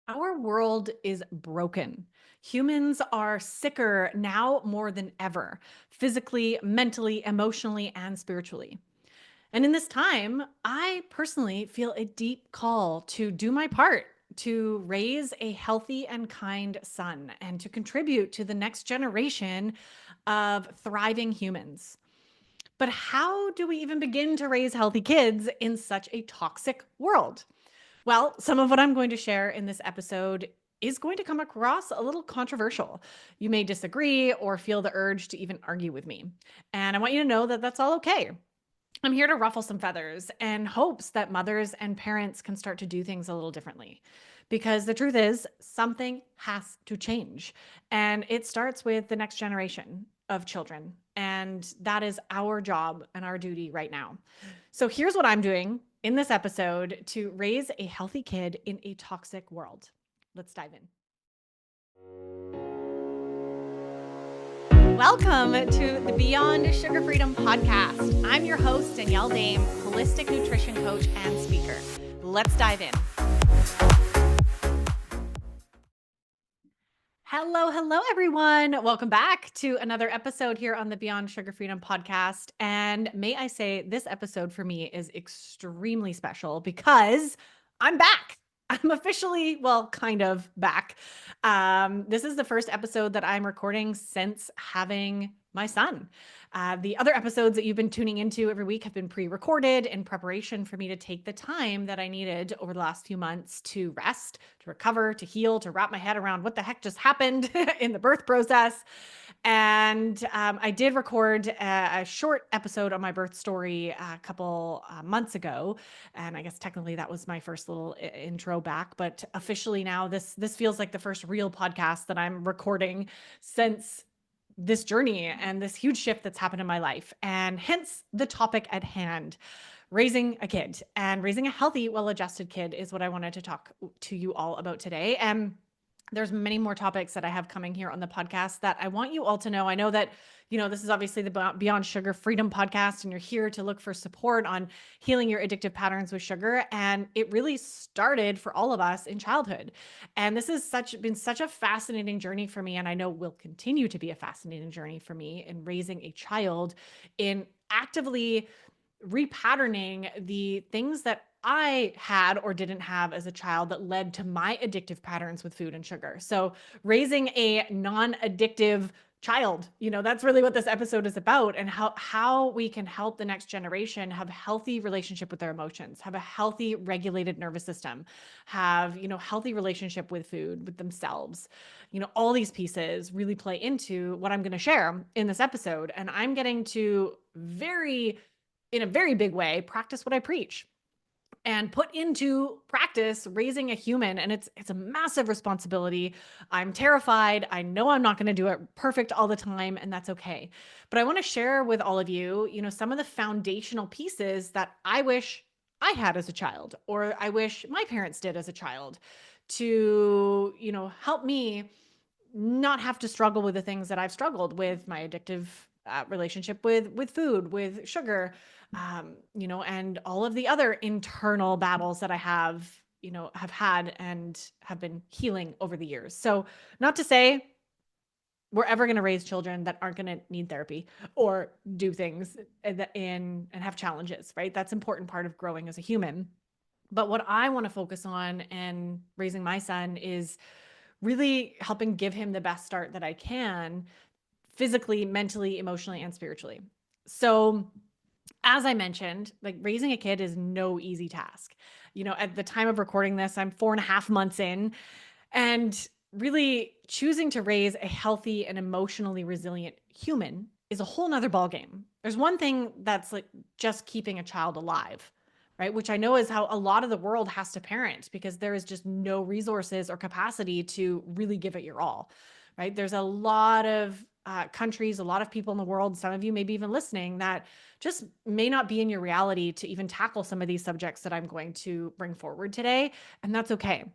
Our world is broken. Humans are sicker now more than ever, physically, mentally, emotionally, and spiritually. And in this time, I personally feel a deep call to do my part to raise a healthy and kind son and to contribute to the next generation of thriving humans. But how do we even begin to raise healthy kids in such a toxic world? Well, some of what I'm going to share in this episode is going to come across a little controversial. You may disagree or feel the urge to even argue with me. And I want you to know that that's all okay. I'm here to ruffle some feathers and hopes that mothers and parents can start to do things a little differently. Because the truth is, something has to change. And it starts with the next generation of children. And that is our job and our duty right now. So here's what I'm doing in this episode to raise a healthy kid in a toxic world. Let's dive in. Welcome to the Beyond Sugar Freedom podcast. I'm your host, Danielle Dame, holistic nutrition coach and speaker. Let's dive in. Hello, everyone. Welcome back to another episode here on the Beyond Sugar Freedom podcast. And may I say, this episode for me is extremely special because I'm back. I'm officially, well, kind of back. This is the first episode that I'm recording since having my son. The other episodes that you've been tuning into every week have been pre-recorded in preparation for me to take the time that I needed over the last few months to rest, to recover, to heal, to wrap my head around what the heck just happened in the birth process. And I did record a short episode on my birth story a couple months ago, and I guess technically that was my first little intro back. But officially now, this feels like the first real podcast that I'm recording since this journey and this huge shift that's happened in my life, and hence the topic at hand. Raising a kid and raising a healthy, well-adjusted kid is what I wanted to talk to you all about today. And there's many more topics that I have coming here on the podcast that I want you all to know. I know that, this is obviously the Beyond Sugar Freedom podcast, and you're here to look for support on healing your addictive patterns with sugar. And it really started for all of us in childhood. And this has been such a fascinating journey for me. And I know will continue to be a fascinating journey for me in raising a child, in actively repatterning the things that I had or didn't have as a child that led to my addictive patterns with food and sugar. So, raising a non-addictive child, that's really what this episode is about, and how we can help the next generation have a healthy relationship with their emotions, have a healthy regulated nervous system, have, healthy relationship with food, with themselves. All these pieces really play into what I'm going to share in this episode, and I'm getting to in a very big way, practice what I preach and put into practice raising a human. And it's a massive responsibility. I'm terrified. I know I'm not going to do it perfect all the time, and that's okay. But I want to share with all of you, some of the foundational pieces that I wish I had as a child, or I wish my parents did as a child, to, help me not have to struggle with the things that I've struggled with, my addictive relationship with food, with sugar, and all of the other internal battles that I have had and have been healing over the years. So, not to say we're ever going to raise children that aren't going to need therapy or do things and have challenges, right? That's an important part of growing as a human. But what I want to focus on and raising my son is really helping give him the best start that I can, physically, mentally, emotionally, and spiritually. So, as I mentioned, like, raising a kid is no easy task. At the time of recording this, I'm 4.5 months in, and really choosing to raise a healthy and emotionally resilient human is a whole nother ballgame. There's one thing that's like just keeping a child alive, right? Which I know is how a lot of the world has to parent, because there is just no resources or capacity to really give it your all, right? There's a lot of countries, a lot of people in the world, some of you maybe even listening, that just may not be in your reality to even tackle some of these subjects that I'm going to bring forward today. And that's okay.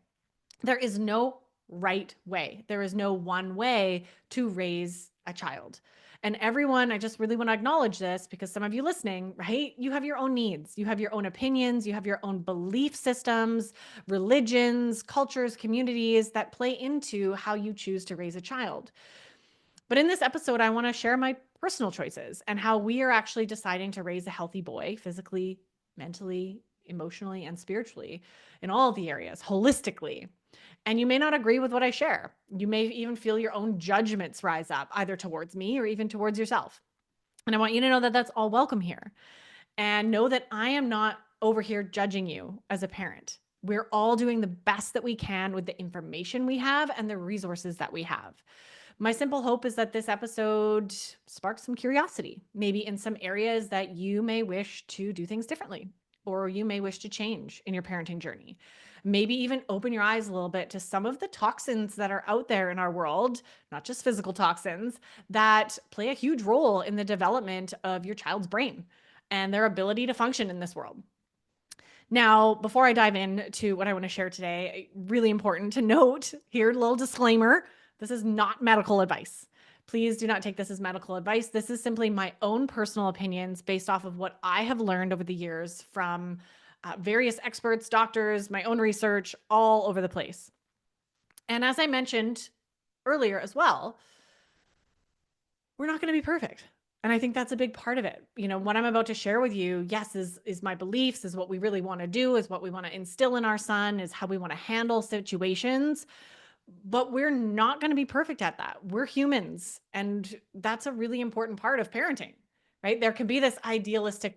There is no right way. There is no one way to raise a child. And everyone, I just really want to acknowledge this because some of you listening, right? You have your own needs, you have your own opinions, you have your own belief systems, religions, cultures, communities that play into how you choose to raise a child. But in this episode, I want to share my personal choices and how we are actually deciding to raise a healthy boy physically, mentally, emotionally, and spiritually in all of the areas, holistically. And you may not agree with what I share. You may even feel your own judgments rise up, either towards me or even towards yourself. And I want you to know that that's all welcome here. And know that I am not over here judging you as a parent. We're all doing the best that we can with the information we have and the resources that we have. My simple hope is that this episode sparks some curiosity, maybe in some areas that you may wish to do things differently, or you may wish to change in your parenting journey. Maybe even open your eyes a little bit to some of the toxins that are out there in our world, not just physical toxins, that play a huge role in the development of your child's brain and their ability to function in this world. Now, before I dive into what I want to share today, really important to note here, a little disclaimer, this is not medical advice. Please do not take this as medical advice. This is simply my own personal opinions based off of what I have learned over the years from various experts, doctors, my own research, all over the place. And as I mentioned earlier as well, we're not going to be perfect. And I think that's a big part of it. You know, what I'm about to share with you, yes, is my beliefs, is what we really want to do, is what we want to instill in our son, is how we want to handle situations. But we're not going to be perfect at that. We're humans. And that's a really important part of parenting, right? There can be this idealistic,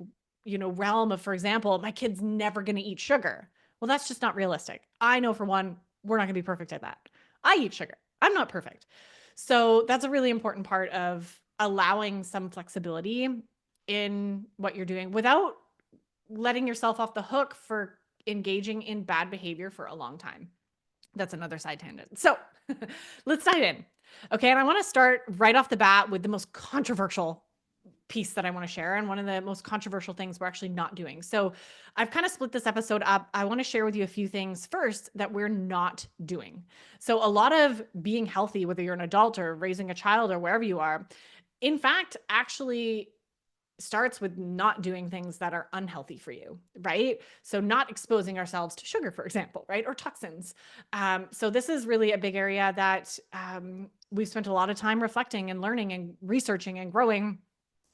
realm of, for example, my kid's never going to eat sugar. Well, that's just not realistic. I know for one, we're not going to be perfect at that. I eat sugar. I'm not perfect. So that's a really important part of allowing some flexibility in what you're doing without letting yourself off the hook for engaging in bad behavior for a long time. That's another side tangent. So let's dive in. Okay. And I want to start right off the bat with the most controversial piece that I want to share and one of the most controversial things we're actually not doing. So I've kind of split this episode up. I want to share with you a few things first that we're not doing. So a lot of being healthy, whether you're an adult or raising a child or wherever you are, in fact, actually starts with not doing things that are unhealthy for you, right? So not exposing ourselves to sugar, for example, right? Or toxins. So this is really a big area that we've spent a lot of time reflecting and learning and researching and growing.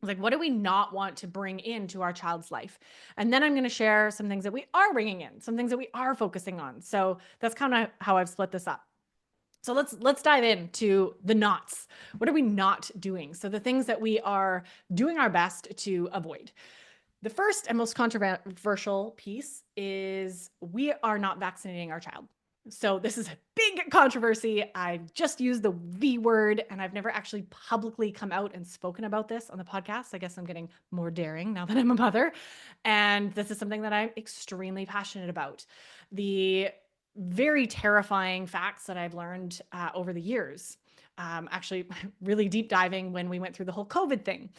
Like, what do we not want to bring into our child's life? And then I'm going to share some things that we are bringing in, some things that we are focusing on. So that's kind of how I've split this up. So let's dive into the nots. What are we not doing? So the things that we are doing our best to avoid. The first and most controversial piece is we are not vaccinating our child. So this is a big controversy. I just used the V word and I've never actually publicly come out and spoken about this on the podcast. I guess I'm getting more daring now that I'm a mother. And this is something that I'm extremely passionate about. The very terrifying facts that I've learned over the years. Actually, really deep diving when we went through the whole COVID thing.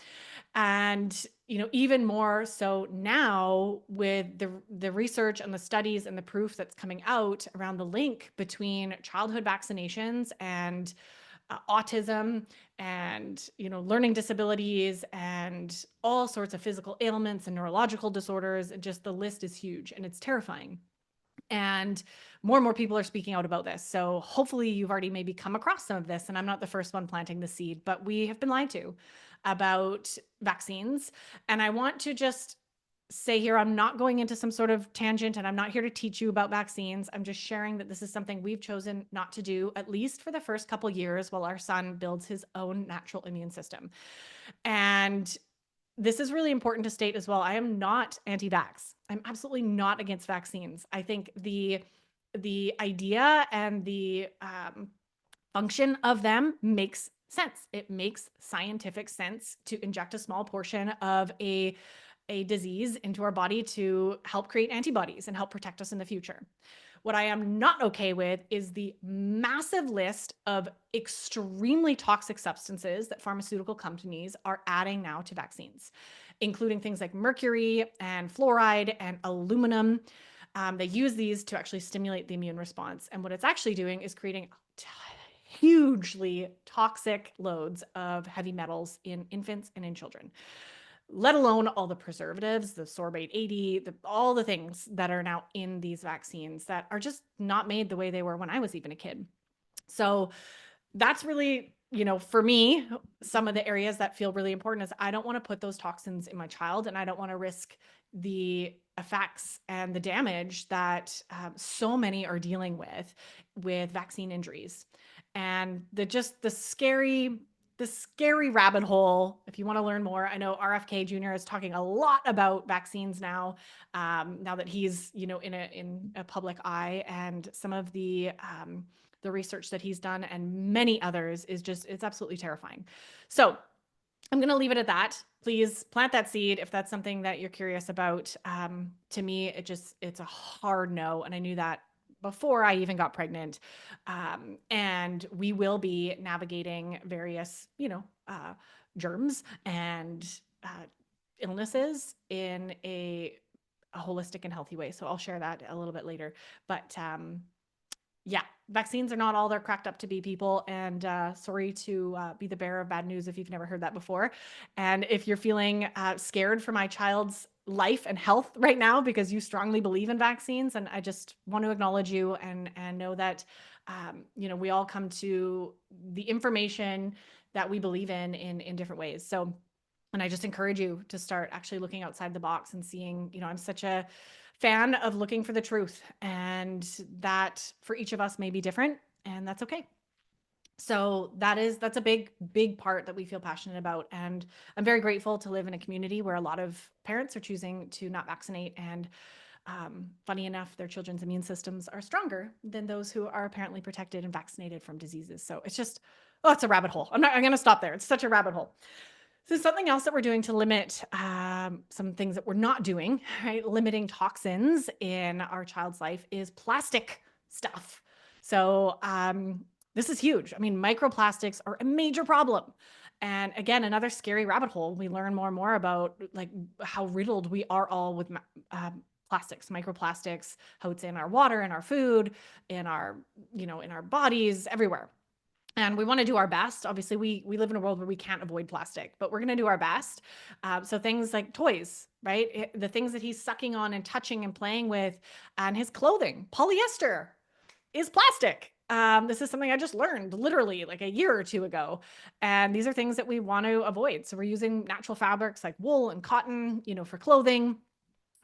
And, even more so now with the research and the studies and the proof that's coming out around the link between childhood vaccinations and autism and, learning disabilities and all sorts of physical ailments and neurological disorders. Just the list is huge and it's terrifying. And more people are speaking out about this. So hopefully you've already maybe come across some of this. And I'm not the first one planting the seed, but we have been lied to about vaccines. And I want to just say here, I'm not going into some sort of tangent and I'm not here to teach you about vaccines. I'm just sharing that this is something we've chosen not to do, at least for the first couple years while our son builds his own natural immune system. And this is really important to state as well. I am not anti-vax. I'm absolutely not against vaccines. I think the idea and the function of them makes sense. It makes scientific sense to inject a small portion of a disease into our body to help create antibodies and help protect us in the future. What I am not okay with is the massive list of extremely toxic substances that pharmaceutical companies are adding now to vaccines, including things like mercury and fluoride and aluminum. They use these to actually stimulate the immune response. And what it's actually doing is creating a hugely toxic loads of heavy metals in infants and in children, let alone all the preservatives, the sorbate 80, all the things that are now in these vaccines that are just not made the way they were when I was even a kid. So that's really, for me, some of the areas that feel really important is I don't want to put those toxins in my child, and I don't want to risk the effects and the damage that so many are dealing with vaccine injuries. And the scary rabbit hole. If you want to learn more, I know RFK Jr. is talking a lot about vaccines now, now that he's in a public eye, and some of the research that he's done and many others it's absolutely terrifying. So I'm going to leave it at that. Please plant that seed if that's something that you're curious about. To me, it's a hard no. And I knew that before I even got pregnant. And we will be navigating various, germs and illnesses in a holistic and healthy way. So I'll share that a little bit later. But yeah, vaccines are not all they're cracked up to be, people. And sorry to be the bearer of bad news if you've never heard that before. And if you're feeling scared for my child's life and health right now because you strongly believe in vaccines, and I just want to acknowledge you and know that we all come to the information that we believe in different ways. So, and I just encourage you to start actually looking outside the box and seeing, I'm such a fan of looking for the truth, and that for each of us may be different, and that's okay. So that's a big part that we feel passionate about. And I'm very grateful to live in a community where a lot of parents are choosing to not vaccinate. And funny enough, their children's immune systems are stronger than those who are apparently protected and vaccinated from diseases. So it's just, it's a rabbit hole. I'm going to stop there. It's such a rabbit hole. So something else that we're doing to limit some things that we're not doing, right? Limiting toxins in our child's life is plastic stuff. So this is huge. I mean, microplastics are a major problem. And again, another scary rabbit hole. We learn more and more about like how riddled we are all with plastics, microplastics, how it's in our water, in our food, in our, in our bodies, everywhere. And we want to do our best. Obviously, we live in a world where we can't avoid plastic, but we're going to do our best. So things like toys, right? The things that he's sucking on and touching and playing with, and his clothing, polyester is plastic. This is something I just learned literally like a year or two ago. And these are things that we want to avoid. So we're using natural fabrics like wool and cotton, for clothing.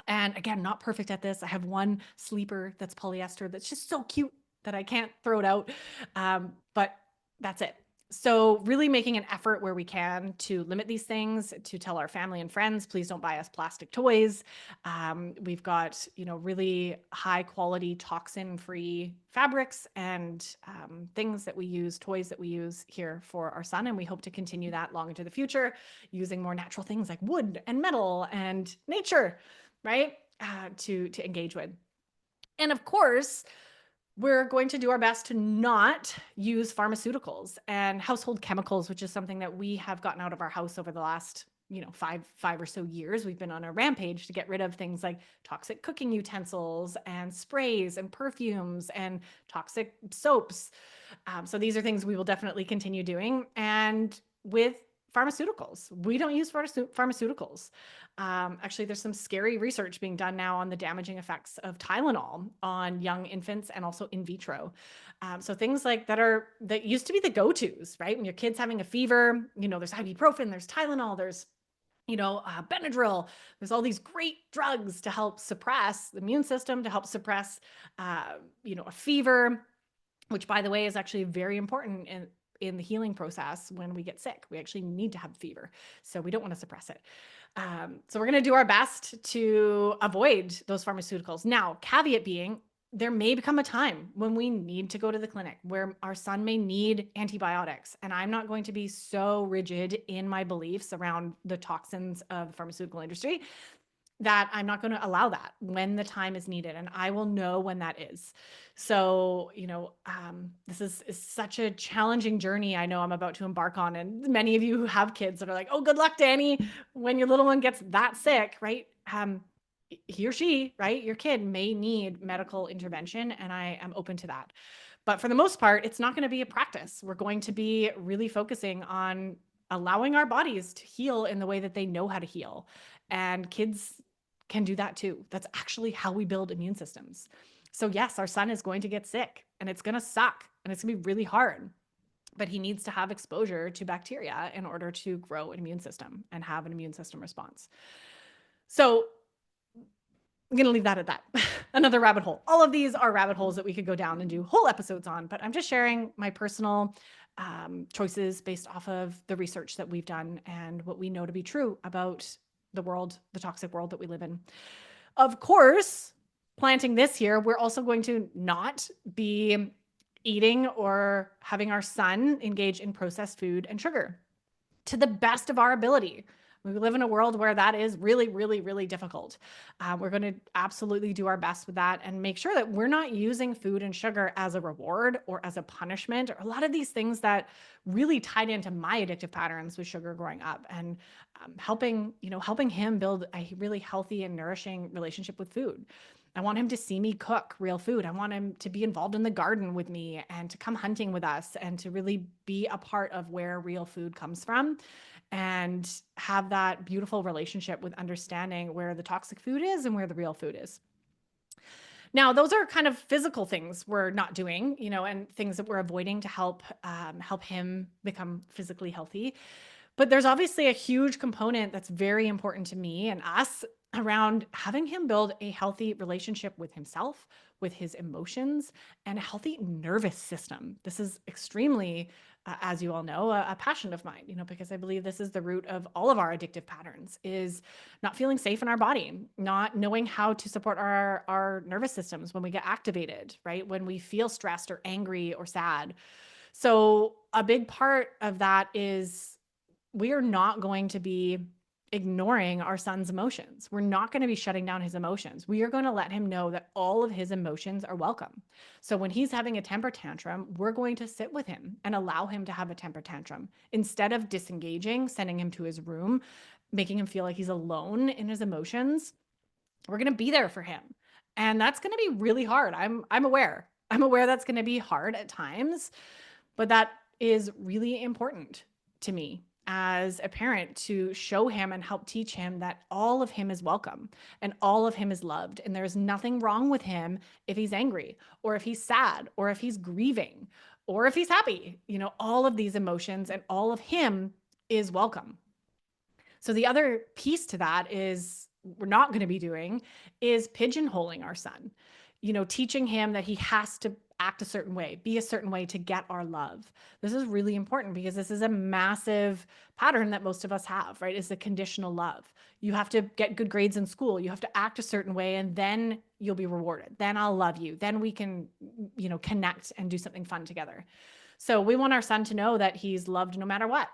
And again, not perfect at this. I have one sleeper that's polyester that's just so cute that I can't throw it out. But that's it. So really making an effort where we can to limit these things, to tell our family and friends, please don't buy us plastic toys. We've got, really high quality toxin-free fabrics and things that we use, toys that we use here for our son. And we hope to continue that long into the future using more natural things like wood and metal and nature, right? To engage with. And of course, we're going to do our best to not use pharmaceuticals and household chemicals, which is something that we have gotten out of our house over the last, five or so years. We've been on a rampage to get rid of things like toxic cooking utensils and sprays and perfumes and toxic soaps. So these are things we will definitely continue doing. And with pharmaceuticals, we don't use pharmaceuticals. Actually, there's some scary research being done now on the damaging effects of Tylenol on young infants and also in vitro. So things like that used to be the go-tos, right? When your kid's having a fever, there's ibuprofen, there's Tylenol, there's Benadryl. There's all these great drugs to help suppress the immune system, to help suppress, a fever, which, by the way, is actually very important in the healing process. When we get sick, we actually need to have fever. So we don't want to suppress it. So we're going to do our best to avoid those pharmaceuticals. Now, caveat being, there may become a time when we need to go to the clinic, where our son may need antibiotics. And I'm not going to be so rigid in my beliefs around the toxins of the pharmaceutical industry that I'm not going to allow that when the time is needed. And I will know when that is. So, this is such a challenging journey I know I'm about to embark on. And many of you who have kids that are like, oh, good luck, Danny, when your little one gets that sick, right? He or she, right? Your kid may need medical intervention, and I am open to that. But for the most part, it's not going to be a practice. We're going to be really focusing on allowing our bodies to heal in the way that they know how to heal. And kids can do that too. That's actually how we build immune systems. So yes, our son is going to get sick and it's going to suck and it's going to be really hard, but he needs to have exposure to bacteria in order to grow an immune system and have an immune system response. So I'm going to leave that at that. Another rabbit hole. All of these are rabbit holes that we could go down and do whole episodes on, but I'm just sharing my personal choices based off of the research that we've done and what we know to be true about the world, the toxic world that we live in. Of course, planting this here, we're also going to not be eating or having our son engage in processed food and sugar to the best of our ability. We live in a world where that is really, really, really difficult. We're going to absolutely do our best with that and make sure that we're not using food and sugar as a reward or as a punishment, or a lot of these things that really tied into my addictive patterns with sugar growing up, and helping him build a really healthy and nourishing relationship with food. I want him to see me cook real food. I want him to be involved in the garden with me and to come hunting with us and to really be a part of where real food comes from, and have that beautiful relationship with understanding where the toxic food is and where the real food is. Now, those are kind of physical things we're not doing, and things that we're avoiding to help him become physically healthy. But there's obviously a huge component that's very important to me and us around having him build a healthy relationship with himself, with his emotions, and a healthy nervous system. This is extremely, as you all know, a passion of mine, because I believe this is the root of all of our addictive patterns, is not feeling safe in our body, not knowing how to support our nervous systems when we get activated, right? When we feel stressed or angry or sad. So a big part of that is we are not going to be ignoring our son's emotions. We're not going to be shutting down his emotions. We are going to let him know that all of his emotions are welcome. So when he's having a temper tantrum, we're going to sit with him and allow him to have a temper tantrum instead of disengaging, sending him to his room, making him feel like he's alone in his emotions. We're going to be there for him. And that's going to be really hard. I'm aware. I'm aware that's going to be hard at times, but that is really important to me as a parent, to show him and help teach him that all of him is welcome and all of him is loved. And there's nothing wrong with him if he's angry or if he's sad or if he's grieving or if he's happy. All of these emotions and all of him is welcome. So the other piece to that is we're not going to be doing is pigeonholing our son, teaching him that he has to act a certain way, be a certain way to get our love. This is really important because this is a massive pattern that most of us have, right? Is the conditional love. You have to get good grades in school. You have to act a certain way and then you'll be rewarded. Then I'll love you. Then we can, connect and do something fun together. So we want our son to know that he's loved no matter what.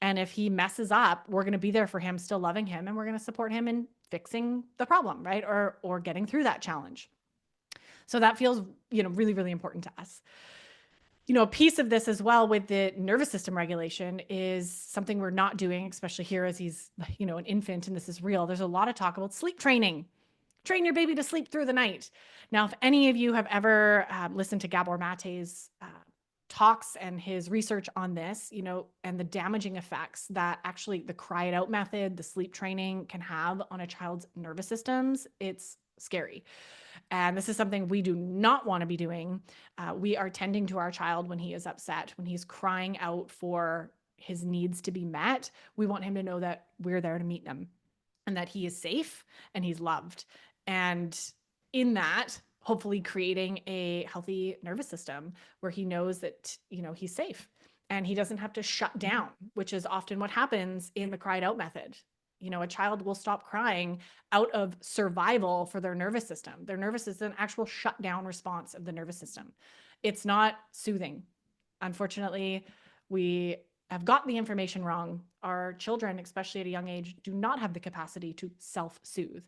And if he messes up, we're going to be there for him, still loving him, and we're going to support him in fixing the problem, right? Or getting through that challenge. So that feels, really, really important to us. A piece of this as well with the nervous system regulation is something we're not doing, especially here as he's, an infant and this is real. There's a lot of talk about sleep training. Train your baby to sleep through the night. Now, if any of you have ever listened to Gabor Mate's talks and his research on this, and the damaging effects that actually the cry it out method, the sleep training can have on a child's nervous systems, it's scary. And this is something we do not want to be doing. We are tending to our child when he is upset, when he's crying out for his needs to be met. We want him to know that we're there to meet him and that he is safe and he's loved. And in that, hopefully creating a healthy nervous system where he knows that, he's safe and he doesn't have to shut down, which is often what happens in the cried out method. A child will stop crying out of survival for their nervous system. Their nervous system is an actual shutdown response of the nervous system. It's not soothing. Unfortunately, we have got the information wrong. Our children, especially at a young age, do not have the capacity to self-soothe.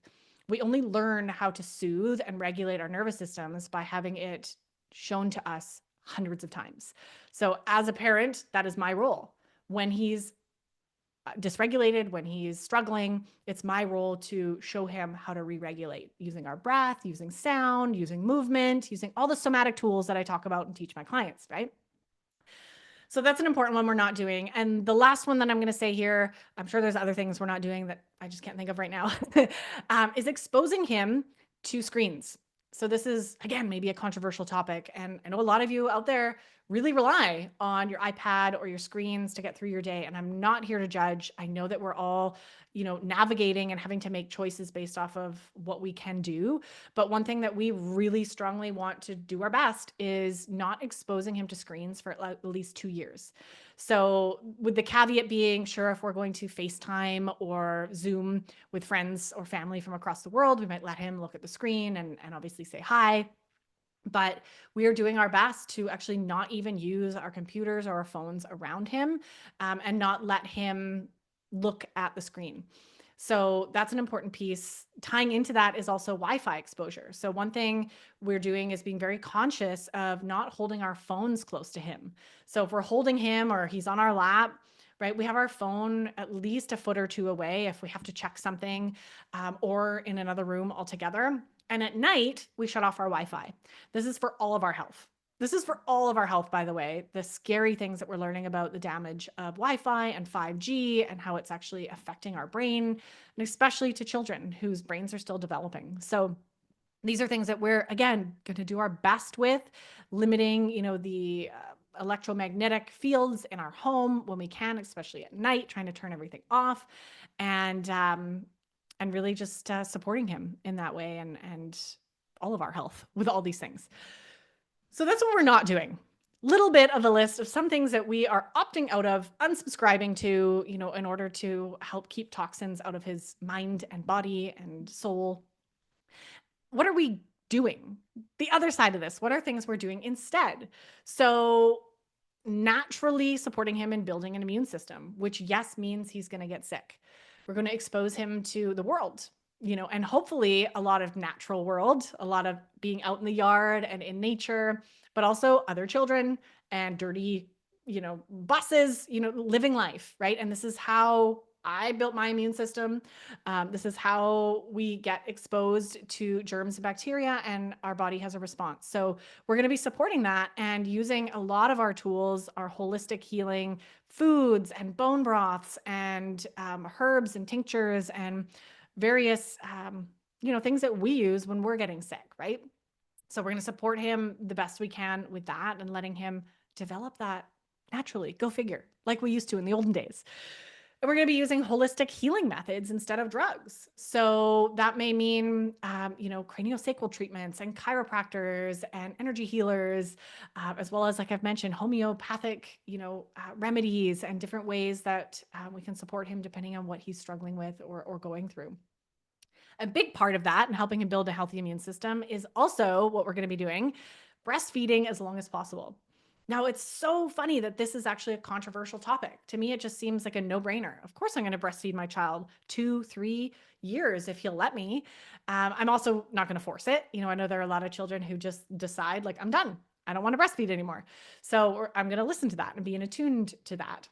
We only learn how to soothe and regulate our nervous systems by having it shown to us hundreds of times. So as a parent, that is my role. When he's dysregulated, when he's struggling, it's my role to show him how to re-regulate using our breath, using sound, using movement, using all the somatic tools that I talk about and teach my clients, right? So that's an important one we're not doing. And the last one that I'm going to say here, I'm sure there's other things we're not doing that I just can't think of right now, is exposing him to screens. So this is, again, maybe a controversial topic. And I know a lot of you out there really rely on your iPad or your screens to get through your day. And I'm not here to judge. I know that we're all, navigating and having to make choices based off of what we can do. But one thing that we really strongly want to do our best is not exposing him to screens for at least 2 years. So with the caveat being, sure, if we're going to FaceTime or Zoom with friends or family from across the world, we might let him look at the screen and obviously say hi. But we are doing our best to actually not even use our computers or our phones around him, and not let him look at the screen. So that's an important piece. Tying into that is also Wi-Fi exposure. So one thing we're doing is being very conscious of not holding our phones close to him. So if we're holding him or he's on our lap, right, we have our phone at least a foot or two away if we have to check something, or in another room altogether. And at night, we shut off our Wi-Fi. This is for all of our health. This is for all of our health, by the way, the scary things that we're learning about the damage of Wi-Fi and 5G and how it's actually affecting our brain, and especially to children whose brains are still developing. So these are things that we're, again, going to do our best with, limiting, the electromagnetic fields in our home when we can, especially at night, trying to turn everything off, and really just supporting him in that way, and all of our health with all these things. So that's what we're not doing. Little bit of a list of some things that we are opting out of, unsubscribing to, in order to help keep toxins out of his mind and body and soul. What are we doing? The other side of this, what are things we're doing instead? So naturally supporting him in building an immune system, which, yes, means he's going to get sick. We're going to expose him to the world, and hopefully a lot of natural world, a lot of being out in the yard and in nature, but also other children and dirty, buses, living life, right? And this is how I built my immune system. This is how we get exposed to germs and bacteria, and our body has a response. So we're going to be supporting that and using a lot of our tools, our holistic healing foods and bone broths and herbs and tinctures and various, things that we use when we're getting sick, right? So we're going to support him the best we can with that and letting him develop that naturally. Go figure, like we used to in the olden days. And we're going to be using holistic healing methods instead of drugs. So that may mean, craniosacral treatments and chiropractors and energy healers, as well as, like I've mentioned, homeopathic, remedies and different ways that we can support him depending on what he's struggling with or going through. A big part of that and helping him build a healthy immune system is also what we're going to be doing, breastfeeding as long as possible. Now, it's so funny that this is actually a controversial topic. To me, it just seems like a no-brainer. Of course, I'm going to breastfeed my child 2-3 years if he'll let me. I'm also not going to force it. I know there are a lot of children who just decide, like, I'm done. I don't want to breastfeed anymore. So I'm going to listen to that and be attuned to that.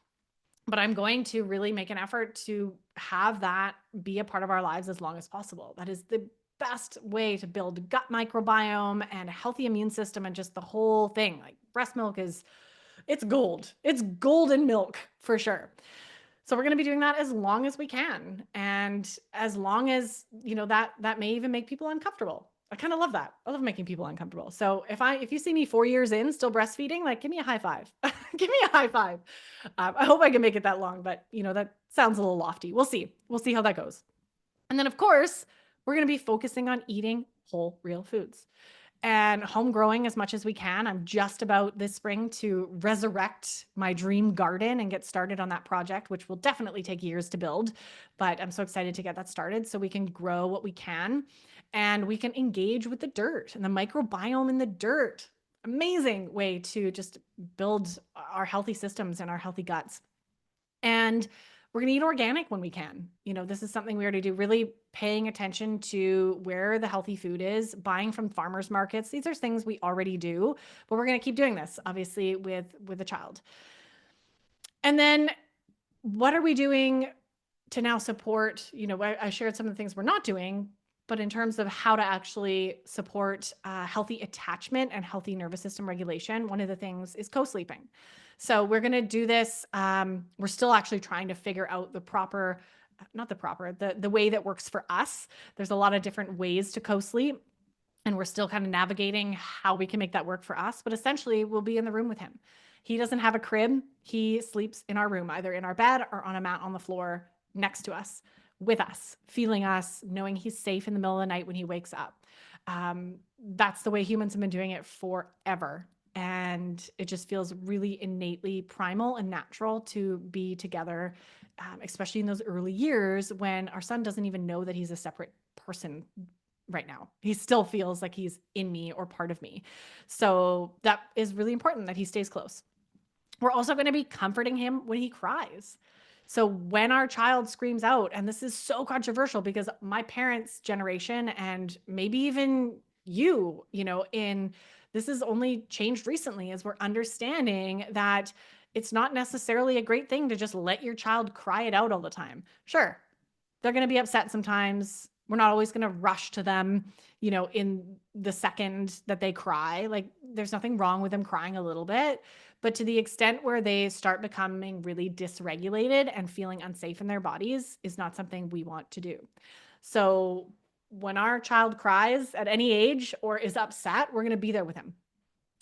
But I'm going to really make an effort to have that be a part of our lives as long as possible. That is the best way to build gut microbiome and a healthy immune system and just the whole thing. Like, breast milk it's gold. It's golden milk for sure. So we're going to be doing that as long as we can. And as long as, that may even make people uncomfortable. I kind of love that. I love making people uncomfortable. So if you see me 4 years in still breastfeeding, like, give me a high five. Give me a high five. I hope I can make it that long, but that sounds a little lofty. We'll see. We'll see how that goes. And then, of course, we're going to be focusing on eating whole, real foods and home growing as much as we can. I'm just about this spring to resurrect my dream garden and get started on that project, which will definitely take years to build, but I'm so excited to get that started so we can grow what we can and we can engage with the dirt and the microbiome in the dirt. Amazing way to just build our healthy systems and our healthy guts. And we're going to eat organic when we can. This is something we already do, really paying attention to where the healthy food is, buying from farmers markets. These are things we already do, but we're going to keep doing this, obviously, with a child. And then what are we doing to now support, I shared some of the things we're not doing, but in terms of how to actually support healthy attachment and healthy nervous system regulation, one of the things is co-sleeping. So we're going to do this. We're still actually trying to figure out the way that works for us. There's a lot of different ways to co-sleep, and we're still kind of navigating how we can make that work for us. But essentially, we'll be in the room with him. He doesn't have a crib. He sleeps in our room, either in our bed or on a mat on the floor next to us, with us, feeling us, knowing he's safe in the middle of the night when he wakes up. That's the way humans have been doing it forever. And it just feels really innately primal and natural to be together, especially in those early years when our son doesn't even know that he's a separate person right now. He still feels like he's in me or part of me. So that is really important that he stays close. We're also going to be comforting him when he cries. So when our child screams out, and this is so controversial because my parents' generation and maybe even in this is only changed recently as we're understanding that it's not necessarily a great thing to just let your child cry it out all the time. Sure, they're going to be upset sometimes. We're not always going to rush to them, in the second that they cry. Like, there's nothing wrong with them crying a little bit. But to the extent where they start becoming really dysregulated and feeling unsafe in their bodies is not something we want to do. So when our child cries at any age or is upset, we're going to be there with him.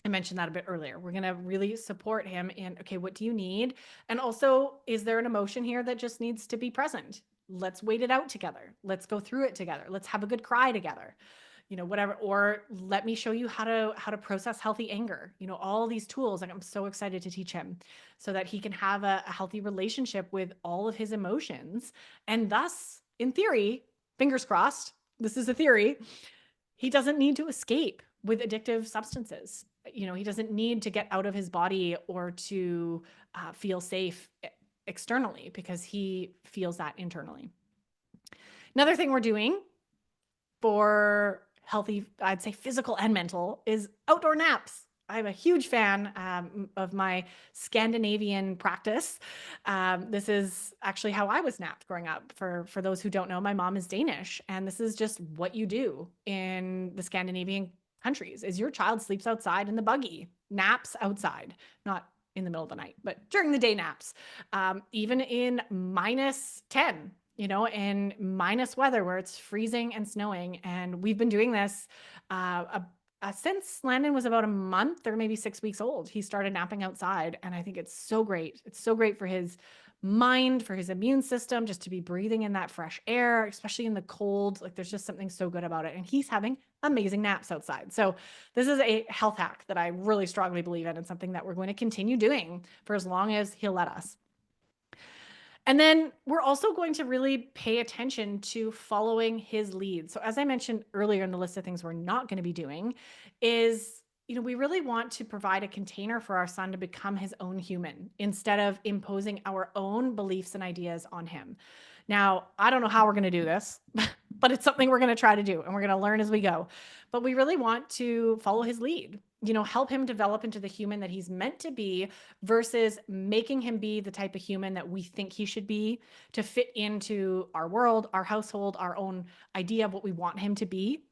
I mentioned that a bit earlier. We're going to really support him in, okay, what do you need? And also, is there an emotion here that just needs to be present? Let's wait it out together. Let's go through it together. Let's have a good cry together. Whatever, or let me show you how to process healthy anger. All these tools, and I'm so excited to teach him so that he can have a healthy relationship with all of his emotions. And thus, in theory, fingers crossed, this is a theory, he doesn't need to escape with addictive substances. He doesn't need to get out of his body or to feel safe externally because he feels that internally. Another thing we're doing for healthy, I'd say physical and mental, is outdoor naps. I'm a huge fan of my Scandinavian practice. This is actually how I was napped growing up. For those who don't know, my mom is Danish, and this is just what you do in the Scandinavian countries: is your child sleeps outside in the buggy, naps outside, not in the middle of the night, but during the day naps, even in -10, in minus weather where it's freezing and snowing. And we've been doing this since Landon was about a month or maybe 6 weeks old. He started napping outside, and I think it's so great. It's so great for his mind, for his immune system, just to be breathing in that fresh air, especially in the cold. Like, there's just something so good about it. And he's having amazing naps outside. So this is a health hack that I really strongly believe in, and something that we're going to continue doing for as long as he'll let us. And then we're also going to really pay attention to following his lead. So as I mentioned earlier in the list of things we're not going to be doing is, we really want to provide a container for our son to become his own human instead of imposing our own beliefs and ideas on him. Now, I don't know how we're going to do this, but it's something we're going to try to do, and we're going to learn as we go. But we really want to follow his lead, help him develop into the human that he's meant to be versus making him be the type of human that we think he should be to fit into our world, our household, our own idea of what we want him to be.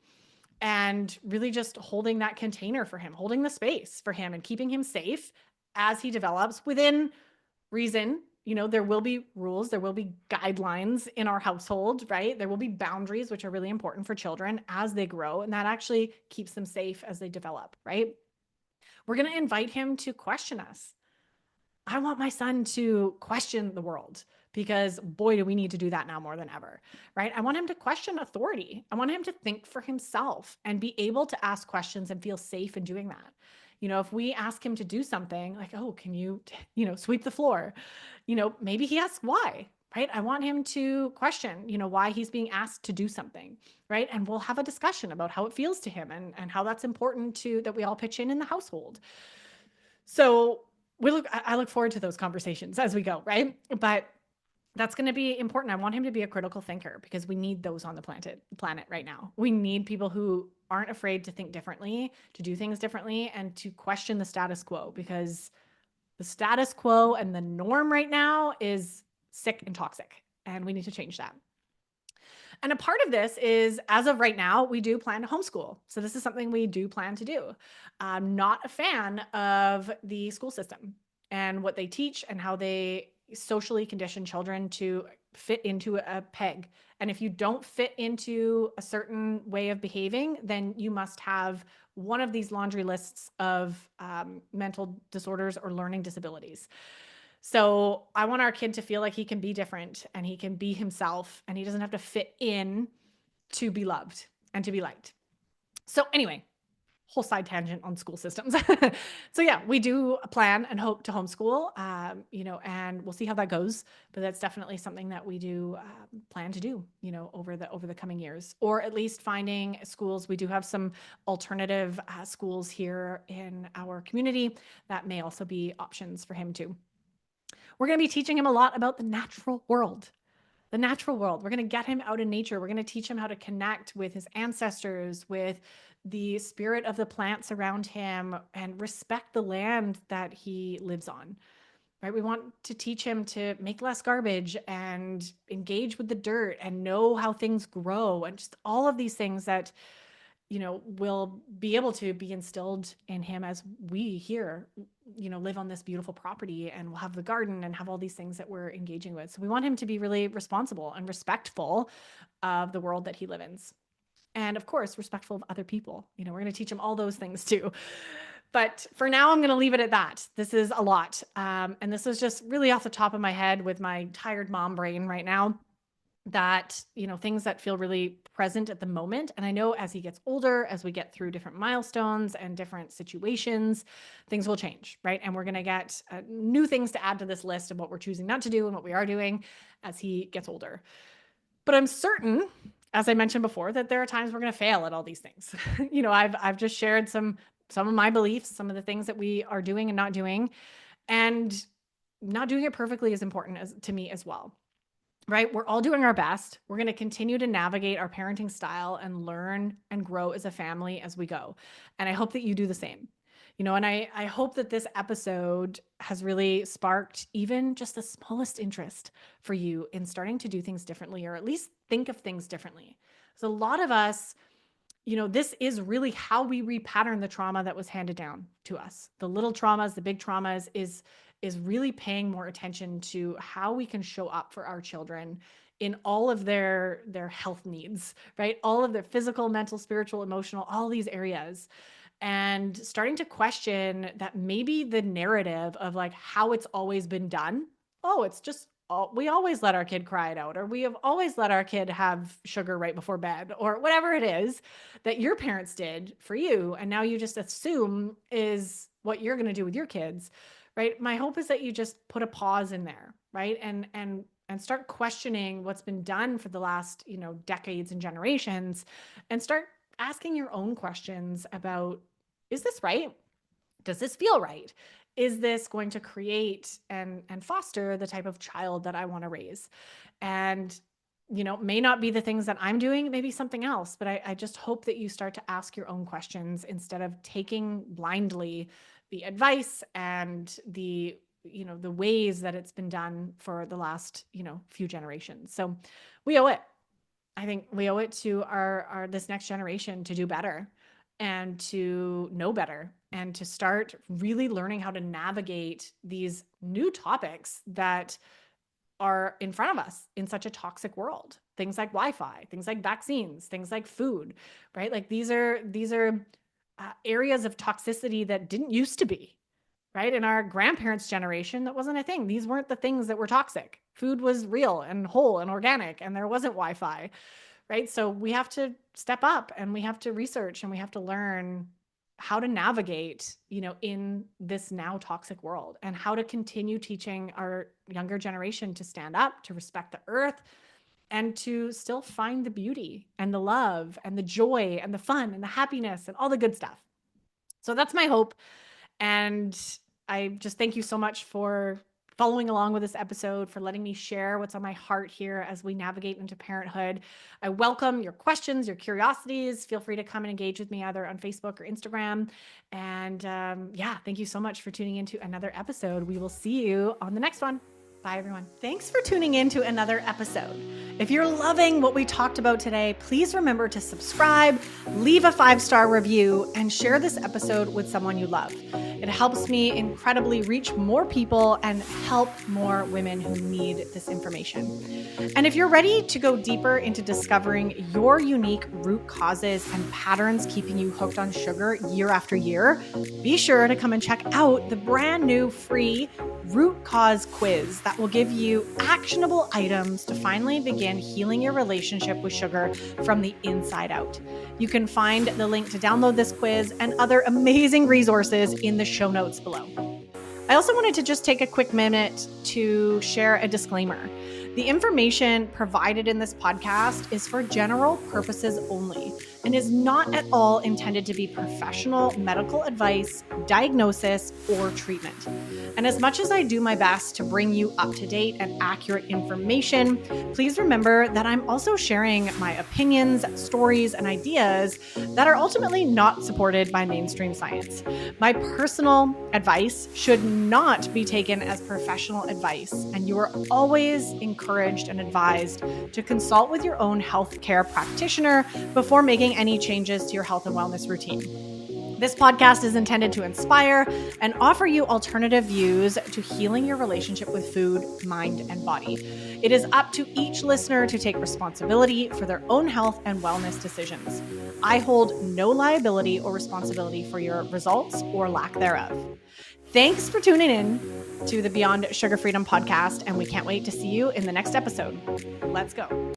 And really just holding that container for him, holding the space for him, and keeping him safe as he develops within reason. There will be rules, there will be guidelines in our household, right? There will be boundaries, which are really important for children as they grow, and that actually keeps them safe as they develop, right? We're going to invite him to question us. I want my son to question the world, because boy, do we need to do that now more than ever, right? I want him to question authority. I want him to think for himself and be able to ask questions and feel safe in doing that. If we ask him to do something like, oh, can you, sweep the floor? Maybe he asks why, right? I want him to question, why he's being asked to do something, right? And we'll have a discussion about how it feels to him and how that's important that we all pitch in the household. So I look forward to those conversations as we go, right? But that's going to be important. I want him to be a critical thinker, because we need those on the planet right now. We need people who aren't afraid to think differently, to do things differently, and to question the status quo, because the status quo and the norm right now is sick and toxic. And we need to change that. And a part of this is, as of right now, we do plan to homeschool. So this is something we do plan to do. I'm not a fan of the school system and what they teach and how they socially condition children to fit into a peg. And if you don't fit into a certain way of behaving, then you must have one of these laundry lists of mental disorders or learning disabilities. So I want our kid to feel like he can be different and he can be himself and he doesn't have to fit in to be loved and to be liked. So anyway, whole side tangent on school systems. So yeah, we do plan and hope to homeschool, and we'll see how that goes. But that's definitely something that we do plan to do, over the coming years, or at least finding schools. We do have some alternative schools here in our community that may also be options for him too. We're going to be teaching him a lot about the natural world. The natural world. We're going to get him out in nature. We're going to teach him how to connect with his ancestors, with the spirit of the plants around him, and respect the land that he lives on. Right? We want to teach him to make less garbage and engage with the dirt and know how things grow, and just all of these things that will be able to be instilled in him as we here, live on this beautiful property, and we'll have the garden and have all these things that we're engaging with. So we want him to be really responsible and respectful of the world that he lives in. And of course, respectful of other people. We're going to teach him all those things too. But for now, I'm going to leave it at that. This is a lot. And this is just really off the top of my head with my tired mom brain right now, that, things that feel really present at the moment. And I know as he gets older, as we get through different milestones and different situations, things will change, right? And we're going to get new things to add to this list of what we're choosing not to do and what we are doing as he gets older. But I'm certain, as I mentioned before, that there are times we're going to fail at all these things. I've just shared some of my beliefs, some of the things that we are doing and not doing, and not doing it perfectly is important to me as well. Right? We're all doing our best. We're going to continue to navigate our parenting style and learn and grow as a family as we go. And I hope that you do the same. And I hope that this episode has really sparked even just the smallest interest for you in starting to do things differently, or at least think of things differently. So a lot of us, this is really how we repattern the trauma that was handed down to us. The little traumas, the big traumas is really paying more attention to how we can show up for our children in all of their health needs, right? All of their physical, mental, spiritual, emotional, all these areas. And starting to question that maybe the narrative of like how it's always been done. Oh, it's just, we always let our kid cry it out, or we have always let our kid have sugar right before bed, or whatever it is that your parents did for you. And now you just assume is what you're going to do with your kids. Right. My hope is that you just put a pause in there, right? And start questioning what's been done for the last, decades and generations, and start asking your own questions about, is this right? Does this feel right? Is this going to create and foster the type of child that I want to raise? And, may not be the things that I'm doing, maybe something else, but I just hope that you start to ask your own questions instead of taking blindly the advice and the ways that it's been done for the last, few generations. So we owe it. I think we owe it to our this next generation to do better and to know better and to start really learning how to navigate these new topics that are in front of us in such a toxic world. Things like Wi-Fi, things like vaccines, things like food, right? Like these are areas of toxicity that didn't used to be, right? In our grandparents' generation, that wasn't a thing. These weren't the things that were toxic. Food was real and whole and organic, and there wasn't Wi-Fi, right? So we have to step up and we have to research and we have to learn how to navigate, in this now toxic world, and how to continue teaching our younger generation to stand up, to respect the earth, and to still find the beauty and the love and the joy and the fun and the happiness and all the good stuff. So that's my hope. And I just thank you so much for following along with this episode, for letting me share what's on my heart here as we navigate into parenthood. I welcome your questions, your curiosities. Feel free to come and engage with me either on Facebook or Instagram. And thank you so much for tuning into another episode. We will see you on the next one. Bye, everyone. Thanks for tuning in to another episode. If you're loving what we talked about today, please remember to subscribe, leave a 5-star review, and share this episode with someone you love. It helps me incredibly reach more people and help more women who need this information. And if you're ready to go deeper into discovering your unique root causes and patterns keeping you hooked on sugar year after year, be sure to come and check out the brand new free root cause quiz that will give you actionable items to finally begin healing your relationship with sugar from the inside out. You can find the link to download this quiz and other amazing resources in the show notes below. I also wanted to just take a quick minute to share a disclaimer. The information provided in this podcast is for general purposes only and is not at all intended to be professional medical advice, diagnosis, or treatment. And as much as I do my best to bring you up-to-date and accurate information, please remember that I'm also sharing my opinions, stories, and ideas that are ultimately not supported by mainstream science. My personal advice should not be taken as professional advice, and you are always encouraged and advised to consult with your own healthcare practitioner before making any changes to your health and wellness routine. This podcast is intended to inspire and offer you alternative views to healing your relationship with food, mind, and body. It is up to each listener to take responsibility for their own health and wellness decisions. I hold no liability or responsibility for your results or lack thereof. Thanks for tuning in to the Beyond Sugar Freedom podcast, and we can't wait to see you in the next episode. Let's go.